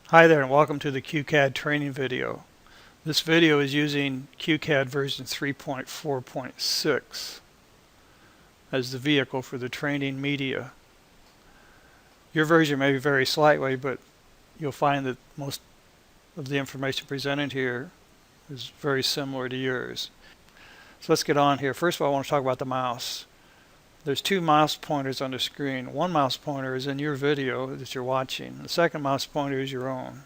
Hi there and welcome to the Qcad training video. This video is using Qcad version 3.4.6 as the vehicle for the training media. Your version may vary slightly, but you'll find that most of the information presented here is very similar to yours. So let's get on here. First of all, I want to talk about the mouse. There's two mouse pointers on the screen. One mouse pointer is in your video that you're watching. The second mouse pointer is your own.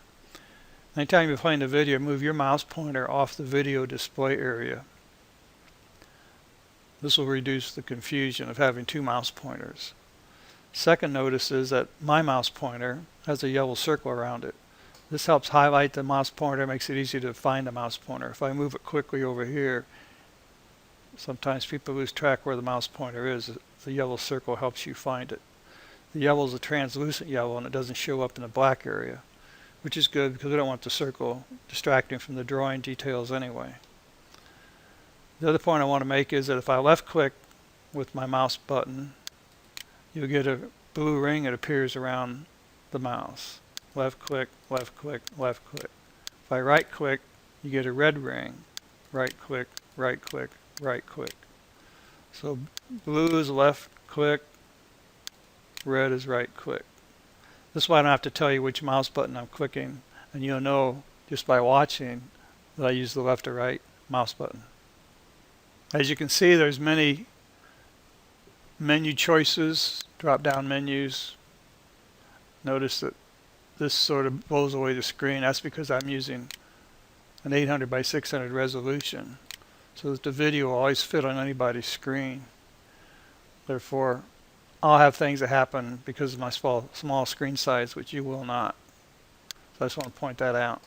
Anytime you're playing the video, move your mouse pointer off the video display area. This will reduce the confusion of having two mouse pointers. Second notice is that my mouse pointer has a yellow circle around it. This helps highlight the mouse pointer, makes it easy to find the mouse pointer. If I move it quickly over here, sometimes people lose track where the mouse pointer is. The yellow circle helps you find it. The yellow is a translucent yellow and it doesn't show up in the black area, which is good because we don't want the circle distracting from the drawing details anyway. The other point I want to make is that if I left click with my mouse button, you'll get a blue ring that appears around the mouse. Left click, left click, left click. If I right click, you get a red ring. Right click, right click, right click. So blue is left click, red is right click. This is why I don't have to tell you which mouse button I'm clicking, and you'll know just by watching that I use the left or right mouse button. As you can see, there's many menu choices, drop-down menus. Notice that this sort of blows away the screen. That's because I'm using an 800 by 600 resolution, so that the video will always fit on anybody's screen. Therefore, I'll have things that happen because of my small screen size, which you will not. So I just want to point that out.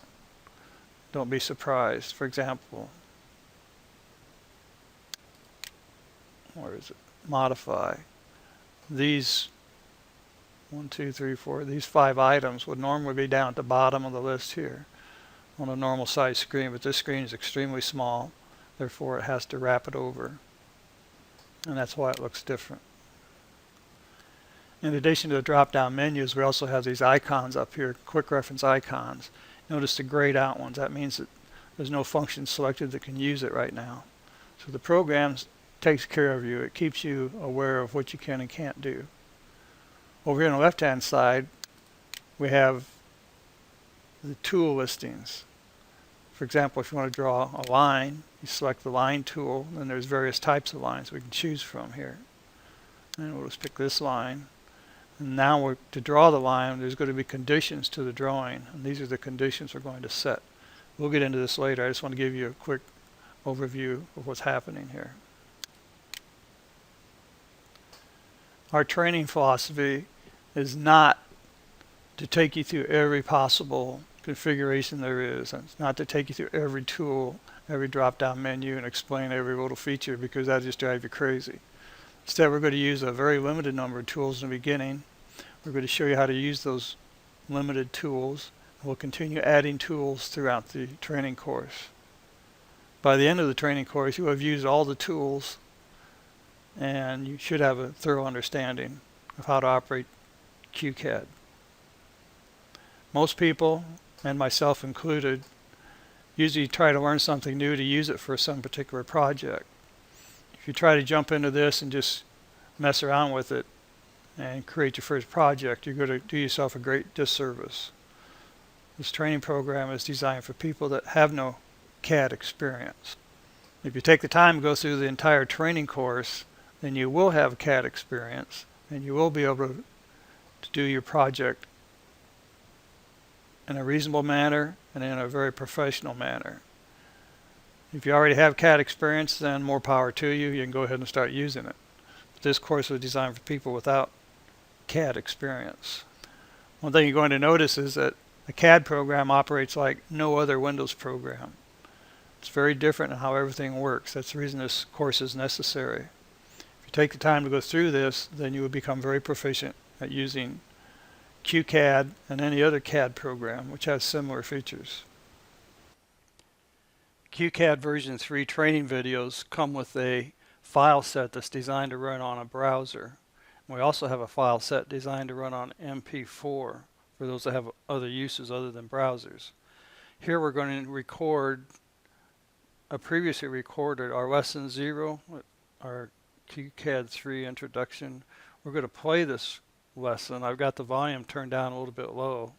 Don't be surprised. For example, where is it? Modify. These 1, 2, 3, 4, these 5 items would normally be down at the bottom of the list here on a normal size screen, but this screen is extremely small, therefore it has to wrap it over, and that's why it looks different. In addition to the drop-down menus, we also have these icons up here, quick reference icons. Notice the grayed out ones. That means that there's no function selected that can use it right now. So the program takes care of you. It keeps you aware of what you can and can't do. Over here on the left-hand side, we have the tool listings. For example, if you want to draw a line, you select the line tool, and there's various types of lines we can choose from here. And we'll just pick this line. And now to draw the line, there's going to be conditions to the drawing, and these are the conditions we're going to set. We'll get into this later. I just want to give you a quick overview of what's happening here. Our training philosophy is not to take you through every possible configuration there is. And it's not to take you through every tool, every drop-down menu, and explain every little feature, because that just drives you crazy. Instead, we're going to use a very limited number of tools in the beginning. We're going to show you how to use those limited tools. We'll continue adding tools throughout the training course. By the end of the training course, you will have used all the tools, and you should have a thorough understanding of how to operate Qcad. Most people, and myself included, usually try to learn something new to use it for some particular project. If you try to jump into this and just mess around with it and create your first project, you're going to do yourself a great disservice. This training program is designed for people that have no CAD experience. If you take the time to go through the entire training course, then you will have CAD experience, and you will be able to do your project in a reasonable manner and in a very professional manner. If you already have CAD experience, then more power to you. You can go ahead and start using it. But this course was designed for people without CAD experience. One thing you're going to notice is that a CAD program operates like no other Windows program. It's very different in how everything works. That's the reason this course is necessary. If you take the time to go through this, then you will become very proficient at using Qcad and any other CAD program which has similar features. Qcad version 3 training videos come with a file set that's designed to run on a browser. We also have a file set designed to run on MP4 for those that have other uses other than browsers. Here we're going to record a previously recorded our lesson 0, our Qcad3 introduction. We're going to play this lesson. I've got the volume turned down a little bit low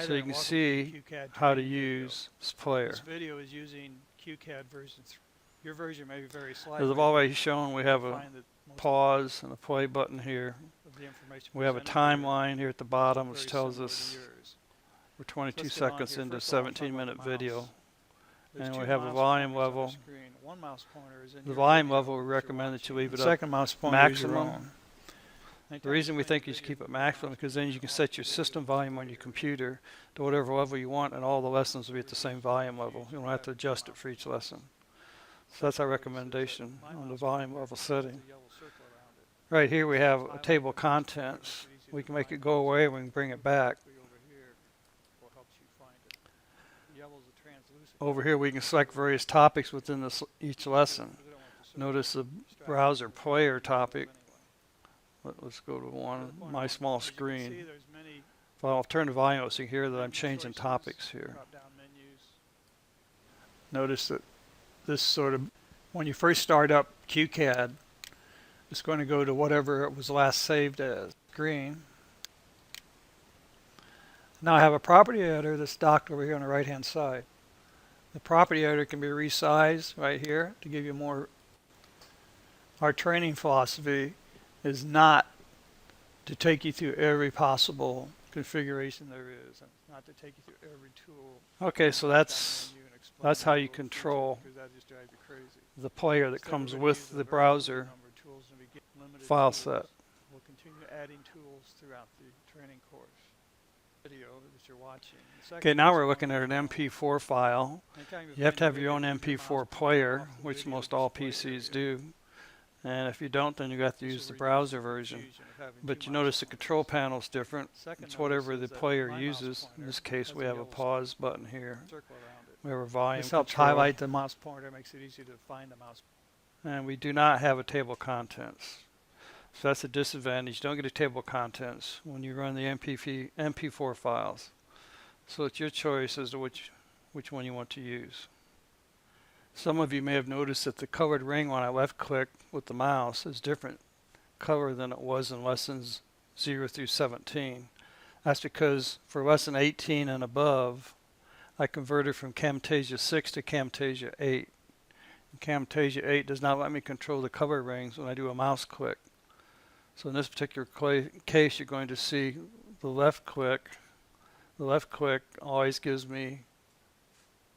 so you can see how to use this player. This video is using Qcad version 3. Your version may be very slightly. As I've already shown, we have a pause and a play button here. We have a timeline here at the bottom which tells us we're 22 seconds into a 17-minute video. And we have a volume level. The volume level, we recommend that you leave it up maximum. The reason we think you should keep it maximum is because then you can set your system volume on your computer to whatever level you want, and all the lessons will be at the same volume level. You don't have to adjust it for each lesson. So that's our recommendation on the volume level setting. Right here we have a table of contents. We can make it go away, we can bring it back. Over here we can select various topics within each lesson. Notice the browser player topic. Let's go to one, my small screen. Well, I'll turn the volume up so you can hear that I'm changing topics here. Notice that this sort of, when you first start up Qcad, it's going to go to whatever it was last saved as, green. Now I have a property editor that's docked over here on the right hand side. The property editor can be resized right here to give you more. Our training philosophy is not to take you through every possible configuration there is, and not to take you through every tool. Okay, so that's how you control the player that comes with the browser file set. We'll continue adding tools throughout the training course. Video that you're watching. Okay, now we're looking at an MP4 file. You have to have your own MP4 player, which most all PCs do. And if you don't, then you have to use the browser version. But you notice the control panel is different. It's whatever the player uses. In this case, we have a pause button here. We have a volume This helps control. highlight the mouse pointer, makes it easy to find the mouse pointer. And we do not have a table of contents. So that's a disadvantage. You don't get a table of contents when you run the MP4 files. So it's your choice as to which one you want to use. Some of you may have noticed that the colored ring when I left click with the mouse is different color than it was in lessons 0 through 17. That's because for lesson 18 and above, I converted from Camtasia 6 to Camtasia 8. And Camtasia 8 does not let me control the color rings when I do a mouse click. So in this particular case, you're going to see the left click. The left click always gives me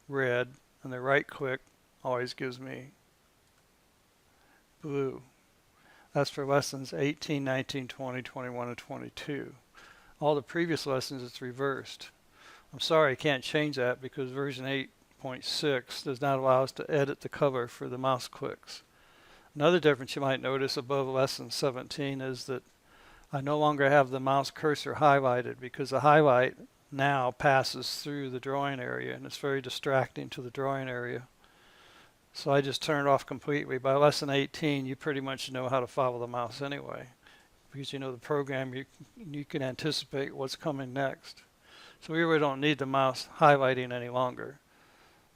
red, and the right click always gives me blue. That's for lessons 18, 19, 20, 21, and 22. All the previous lessons, it's reversed. I'm sorry I can't change that because version 8.6 does not allow us to edit the cover for the mouse clicks. Another difference you might notice above lesson 17 is that I no longer have the mouse cursor highlighted because the highlight now passes through the drawing area and it's very distracting to the drawing area. So I just turn it off completely. By lesson 18, you pretty much know how to follow the mouse anyway because you know the program, you can anticipate what's coming next. So we really don't need the mouse highlighting any longer.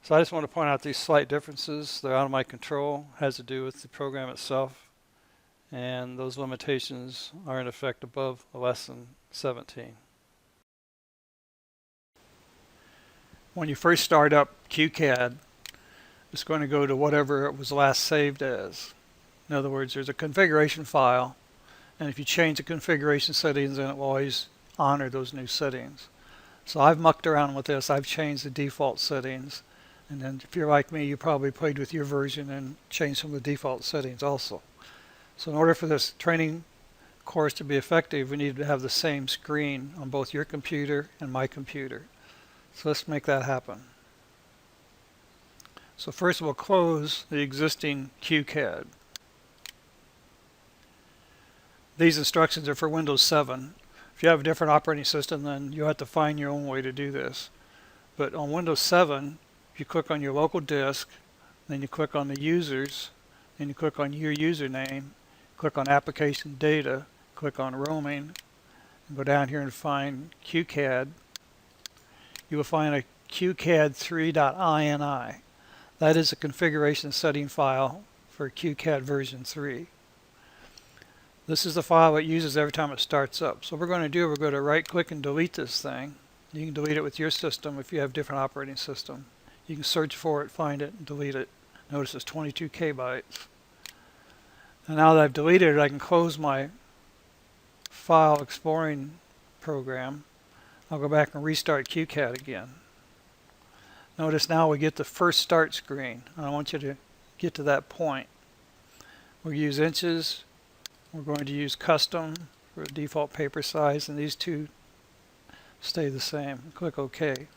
So I just want to point out these slight differences. They're out of my control, has to do with the program itself, and those limitations are in effect above lesson 17. When you first start up Qcad, it's going to go to whatever it was last saved as. In other words, there's a configuration file, and if you change the configuration settings, then it will always honor those new settings. So I've mucked around with this. I've changed the default settings. And then if you're like me, you probably played with your version and changed some of the default settings also. So in order for this training course to be effective, we need to have the same screen on both your computer and my computer. So let's make that happen. So first we'll close the existing Qcad. These instructions are for Windows 7. If you have a different operating system, then you'll have to find your own way to do this. But on Windows 7, if you click on your local disk, then you click on the users, then you click on your username, click on application data, click on roaming, Go down here and find Qcad. You will find a Qcad3.ini. That is a configuration setting file for Qcad version 3. This is the file it uses every time it starts up. So what we're going to do, we're going to right click and delete this thing. You can delete it with your system if you have a different operating system. You can search for it, find it, and delete it. Notice it's 22 kbytes. And now that I've deleted it, I can close my file exploring program. I'll go back and restart Qcad again. Notice now we get the first start screen. I want you to get to that point. We'll use inches. We're going to use custom for default paper size, and these two stay the same. Click OK.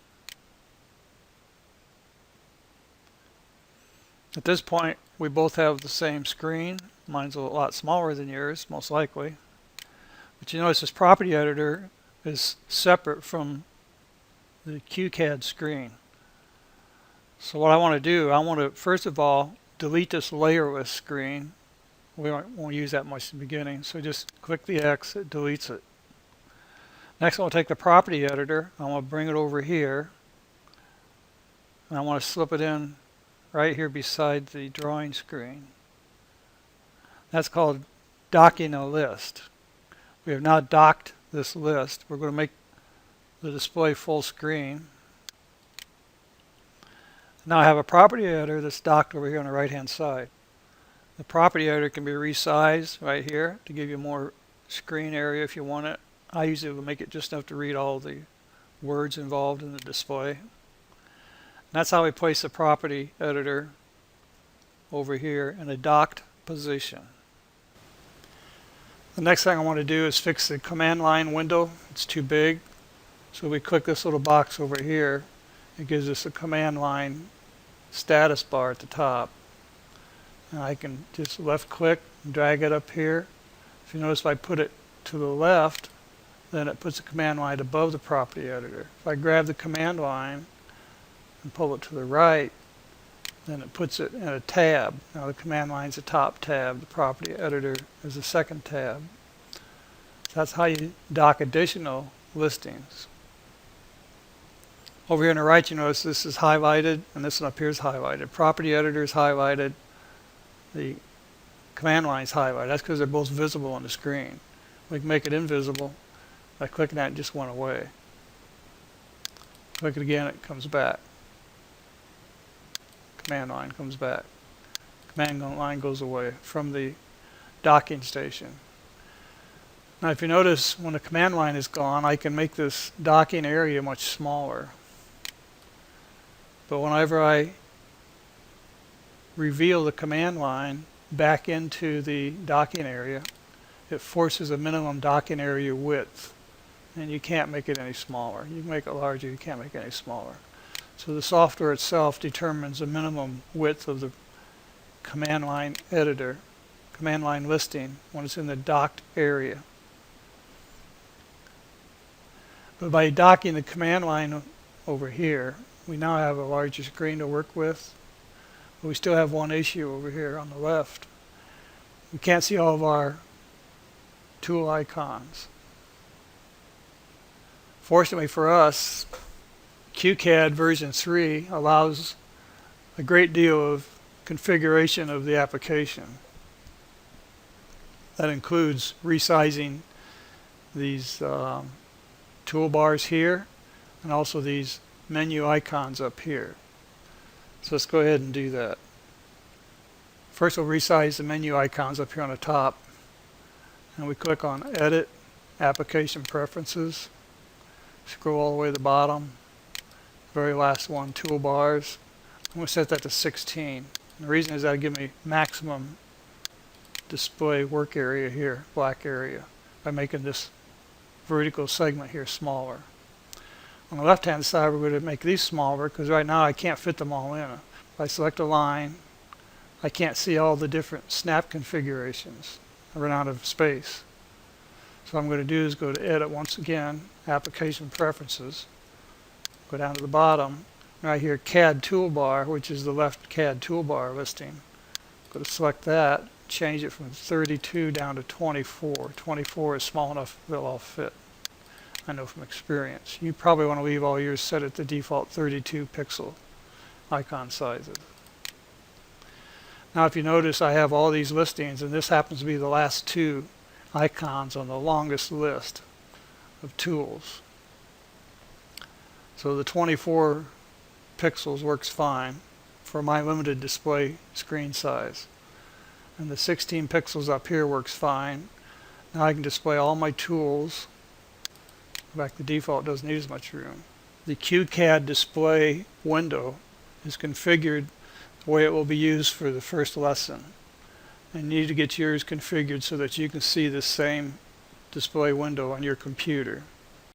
At this point, we both have the same screen. Mine's a lot smaller than yours, most likely. But you notice this property editor is separate from the Qcad screen. So what I want to do, I want to first of all delete this layerless screen. We won't use that much in the beginning, so just click the X, it deletes it. Next, I'll take the property editor, I want to bring it over here, and I want to slip it in right here beside the drawing screen. That's called docking a list. We have now docked this list. We're going to make the display full screen. Now I have a property editor that's docked over here on the right hand side. The property editor can be resized right here to give you more screen area if you want it. I usually will make it just enough to read all the words involved in the display. And that's how we place the property editor over here in a docked position. The next thing I want to do is fix the command line window. It's too big. So we click this little box over here. It gives us a command line status bar at the top. And I can just left click and drag it up here. If you notice, if I put it to the left, then it puts the command line above the property editor. If I grab the command line and pull it to the right, then it puts it in a tab. Now the command line is the top tab, the property editor is the second tab. So that's how you dock additional listings. Over here on the right, you notice this is highlighted, and this one up here is highlighted. Property editor is highlighted. The command line is highlighted. That's because they're both visible on the screen. We can make it invisible by clicking that, it just went away. Click it again, it comes back. Command line comes back. Command line goes away from the docking station. Now if you notice, when the command line is gone, I can make this docking area much smaller. But whenever I reveal the command line back into the docking area, it forces a minimum docking area width. And you can't make it any smaller. You can make it larger, you can't make it any smaller. So the software itself determines the minimum width of the command line editor, command line listing, when it's in the docked area. But by docking the command line over here, we now have a larger screen to work with. But we still have one issue over here on the left. We can't see all of our tool icons. Fortunately for us, Qcad version 3 allows a great deal of configuration of the application. That includes resizing these toolbars here and also these menu icons up here. So let's go ahead and do that. First we'll resize the menu icons up here on the top, and we click on Edit, Application Preferences, scroll all the way to the bottom, very last one, Toolbars. I'm going to set that to 16. The reason is that'll give me maximum display work area here, black area, by making this vertical segment here smaller. On the left hand side, we're going to make these smaller because right now I can't fit them all in. If I select a line, I can't see all the different snap configurations. I run out of space. So what I'm going to do is go to Edit once again, Application Preferences, go down to the bottom, right here CAD Toolbar, which is the left CAD Toolbar listing. Go to select that, change it from 32 down to 24. 24 is small enough they'll all fit. I know from experience. You probably want to leave all yours set at the default 32 pixel icon sizes. Now if you notice, I have all these listings, and this happens to be the last two icons on the longest list of tools. So the 24 pixels works fine for my limited display screen size. And the 16 pixels up here works fine. Now I can display all my tools. Back to default, doesn't need as much room. The Qcad display window is configured the way it will be used for the first lesson. And you need to get yours configured so that you can see the same display window on your computer.